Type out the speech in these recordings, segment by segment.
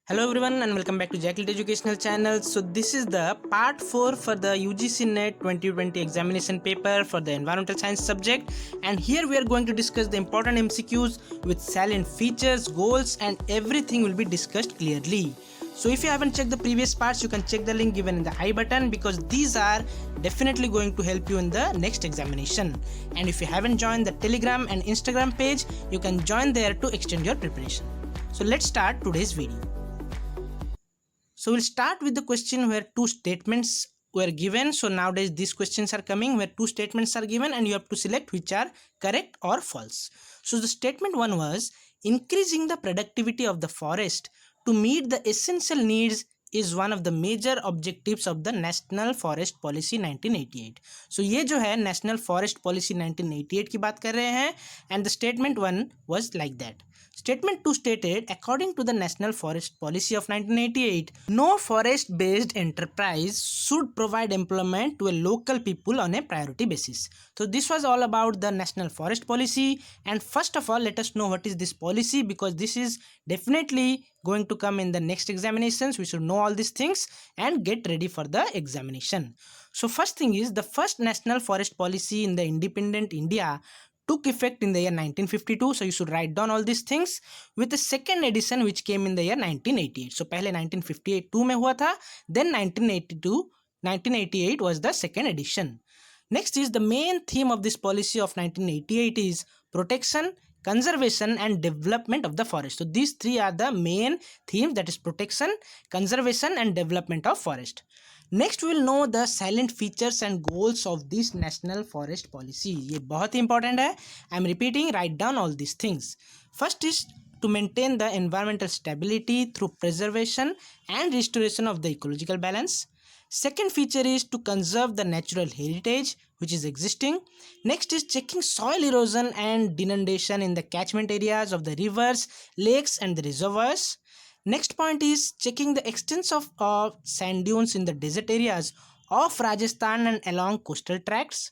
Hello everyone and welcome back to Jacklet Educational Channel. So this is the part 4 for the UGC-NET 2020 examination paper for the environmental science subject, and here we are going to discuss the important MCQs with salient features, goals and everything will be discussed clearly. So if you haven't checked the previous parts, you can check the link given in the I button because these are definitely going to help you in the next examination. And if you haven't joined the Telegram and Instagram page, you can join there to extend your preparation. So let's start today's video. So we'll start with the question where two statements were given. So nowadays these questions are coming where two statements are given and you have to select which are correct or false. So the statement 1 was increasing the productivity of the forest to meet the essential needs is one of the major objectives of the National Forest Policy 1988. So ये जो है National Forest Policy 1988 की बात कर रहे हैं and the statement 1 was like that. Statement 2 stated, according to the National Forest Policy of 1988, no forest-based enterprise should provide employment to a local people on a priority basis. So this was all about the National Forest Policy, and first of all, let us know what is this policy because this is definitely going to come in the next examinations. We should know all these things and get ready for the examination. So first thing is the first National Forest Policy in the independent India took effect in the year 1952. So you should write down all these things with the second edition which came in the year 1988. So पहले 1952 में हुआ था, then 1988 was the second edition. Next is the main theme of this policy of 1988 is protection, conservation and development of the forest. So these three are the main themes, that is protection, conservation and development of forest. Next we will know the silent features and goals of this National Forest Policy. ये बहुत ही important है. I am repeating, write down all these things. First is to maintain the environmental stability through preservation and restoration of the ecological balance. Second feature is to conserve the natural heritage which is existing. Next is checking soil erosion and denudation in the catchment areas of the rivers, lakes and the reservoirs. Next point is checking the extents of sand dunes in the desert areas of Rajasthan and along coastal tracts.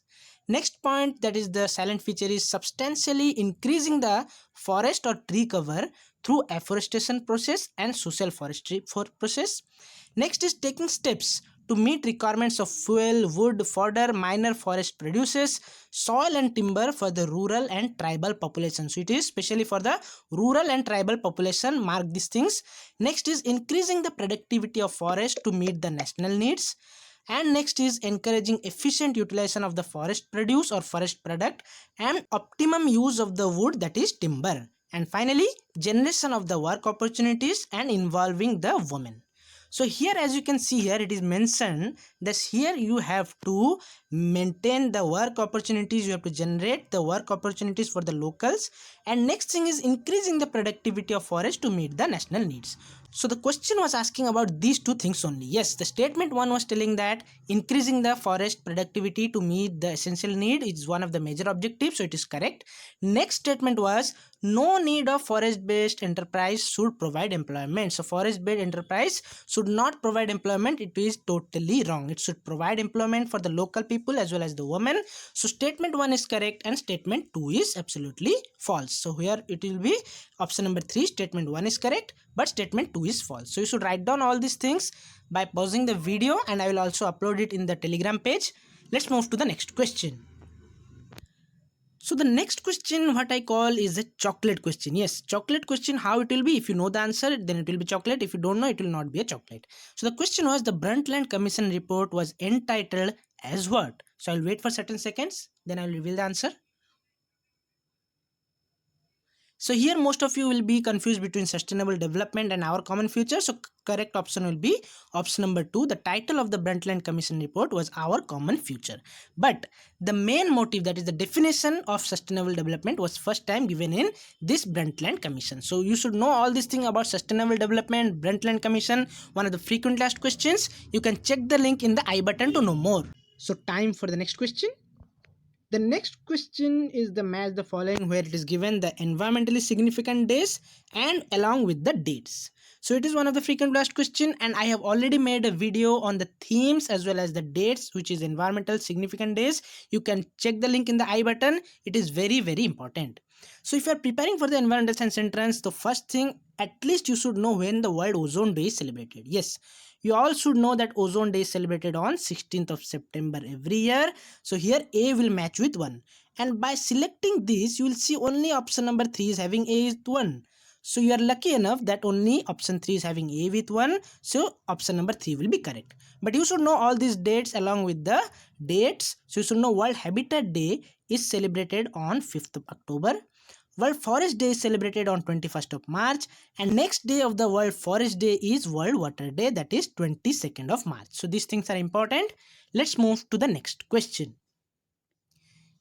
Next point, that is the silent feature, is substantially increasing the forest or tree cover through afforestation process and social forestry process. Next is taking steps to meet requirements of fuel, wood, fodder, minor forest produces, soil and timber for the rural and tribal population. So it is especially for the rural and tribal population, mark these things. Next is increasing the productivity of forest to meet the national needs. And next is encouraging efficient utilization of the forest produce or forest product and optimum use of the wood, that is timber. And finally, generation of the work opportunities and involving the women. So here as you can see here it is mentioned that here you have to maintain the work opportunities, you have to generate the work opportunities for the locals, and next thing is increasing the productivity of forest to meet the national needs. So the question was asking about these two things only. Yes, the statement 1 was telling that increasing the forest productivity to meet the essential need is one of the major objectives, so it is correct. Next statement was no need of forest based enterprise should provide employment. So forest based enterprise should not provide employment. It is totally wrong. It should provide employment for the local people as well as the women. So statement 1 is correct and statement 2 is absolutely false. So here it will be option number 3, statement 1 is correct but statement 2 is false. So you should write down all these things by pausing the video and I will also upload it in the Telegram page. Let's move to the next question. So the next question what I call is a chocolate question. Yes, chocolate question. How it will be? If you know the answer then it will be chocolate. If you don't know, it will not be a chocolate. So the question was the Brundtland Commission report was entitled as what? So I'll wait for certain seconds, then I will reveal the answer. So here most of you will be confused between sustainable development and our common future. So correct option will be option number 2. The title of the Brundtland Commission report was our common future. But the main motive, that is the definition of sustainable development, was first time given in this Brundtland Commission. So you should know all this thing about sustainable development, Brundtland Commission, one of the frequently asked questions. You can check the link in the I button to know more. So time for the next question. The next question is the match the following where it is given the environmentally significant days and along with the dates. So it is one of the frequently asked question and I have already made a video on the themes as well as the dates which is environmental significant days. You can check the link in the I button. It is very important. So if you are preparing for the environmental science entrance, the first thing, at least you should know when the World Ozone Day is celebrated. Yes, you all should know that Ozone Day is celebrated on 16th of September every year. So here A will match with 1. And by selecting this, you will see only option number 3 is having A with 1. So you are lucky enough that only option 3 is having A with 1. So option number 3 will be correct. But you should know all these dates along with the dates. So you should know World Habitat Day is celebrated on 5th of October. World Forest Day is celebrated on 21st of March, and next day of the World Forest Day is World Water Day, that is 22nd of March. So these things are important. Let's move to the next question.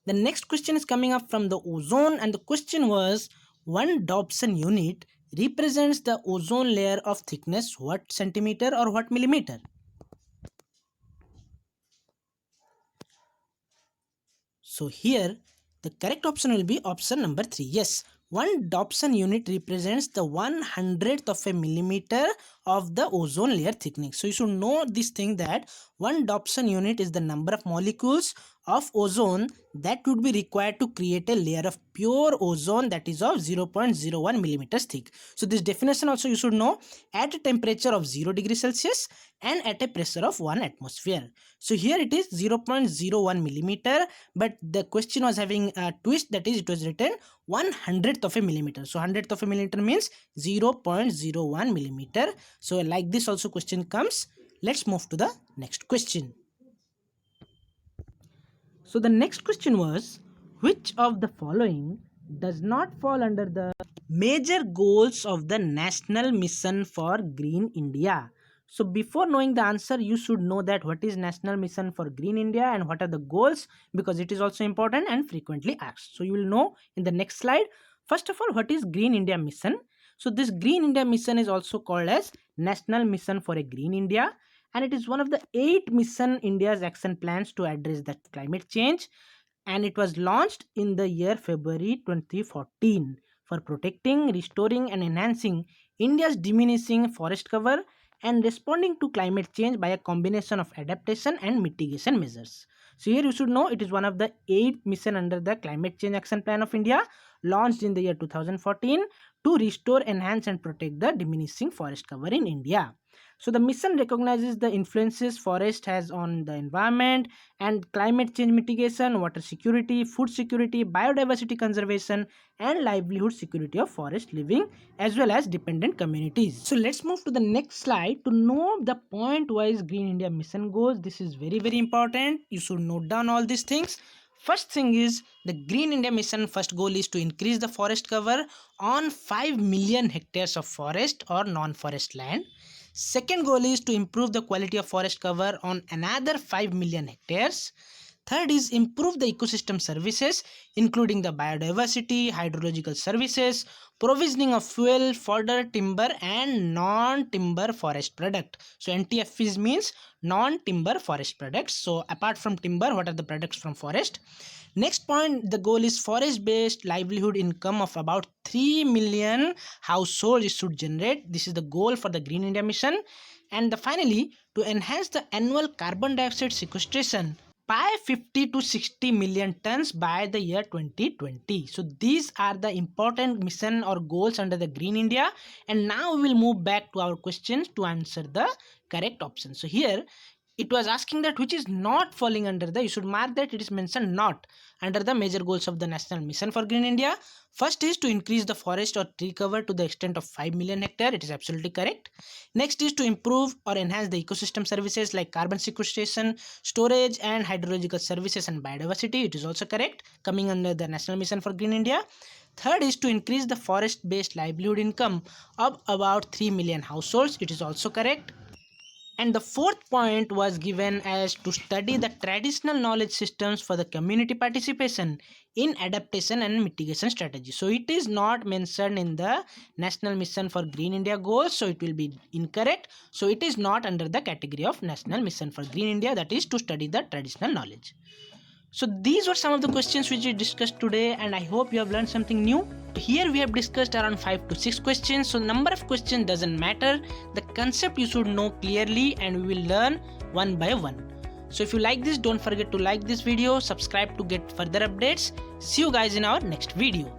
The next question is coming up from the ozone, and the question was, one Dobson unit represents the ozone layer of thickness what centimeter or what millimeter? So here the correct option will be option number 3. Yes, 1 Dobson unit represents the 1/100th of a millimeter of the ozone layer thickness. So you should know this thing that 1 Dobson unit is the number of molecules of ozone that would be required to create a layer of pure ozone that is of 0.01 millimeters thick. So this definition also you should know, at a temperature of 0 degrees Celsius and at a pressure of 1 atmosphere. So here it is 0.01 millimeter, but the question was having a twist, that is it was written 1/100th of a millimeter. So 100th of a millimeter means 0.01 millimeter. So like this also question comes. Let's move to the next question. So the next question was, which of the following does not fall under the major goals of the National Mission for Green India? So before knowing the answer, you should know that what is National Mission for Green India and what are the goals, because it is also important and frequently asked. So you will know in the next slide. First of all, what is Green India Mission? So this Green India Mission is also called as National Mission for a Green India, and it is one of the 8 mission India's action plans to address the climate change, and it was launched in the year February 2014 for protecting, restoring and enhancing India's diminishing forest cover and responding to climate change by a combination of adaptation and mitigation measures. So here you should know it is one of the 8 mission under the climate change action plan of India, launched in the year 2014 to restore, enhance and protect the diminishing forest cover in India. So the mission recognizes the influences forest has on the environment and climate change mitigation, water security, food security, biodiversity conservation and livelihood security of forest living as well as dependent communities. So let's move to the next slide to know the point-wise Green India mission goals. This is very important. You should note down all these things. First thing is the Green India Mission first goal is to increase the forest cover on 5 million hectares of forest or non-forest land. Second goal is to improve the quality of forest cover on another 5 million hectares. Third is improve the ecosystem services including the biodiversity, hydrological services, provisioning of fuel, fodder, timber and non-timber forest product. So NTFs means non-timber forest products. So apart from timber, what are the products from forest? Next point, the goal is forest based livelihood income of about 3 million households should generate. This is the goal for the Green India Mission. And finally, to enhance the annual carbon dioxide sequestration by 50 to 60 million tons by the year 2020. So these are the important mission or goals under the Green India. And now we will move back to our questions to answer the correct option. So here it was asking that which is not falling under the, you should mark that it is mentioned not under the major goals of the National Mission for Green India. First is to increase the forest or tree cover to the extent of 5 million hectare. It is absolutely correct. Next is to improve or enhance the ecosystem services like carbon sequestration, storage and hydrological services and biodiversity. It is also correct, coming under the National Mission for Green India. Third is to increase the forest based livelihood income of about 3 million households. It is also correct. And the fourth point was given as to study the traditional knowledge systems for the community participation in adaptation and mitigation strategy. So it is not mentioned in the National Mission for Green India goals, so it will be incorrect. So it is not under the category of National Mission for Green India, that is to study the traditional knowledge. So these were some of the questions which we discussed today, and I hope you have learned something new. Here we have discussed around 5 to 6 questions. So number of questions doesn't matter. The concept you should know clearly and we will learn one by one. So if you like this, don't forget to like this video, subscribe to get further updates. See you guys in our next video.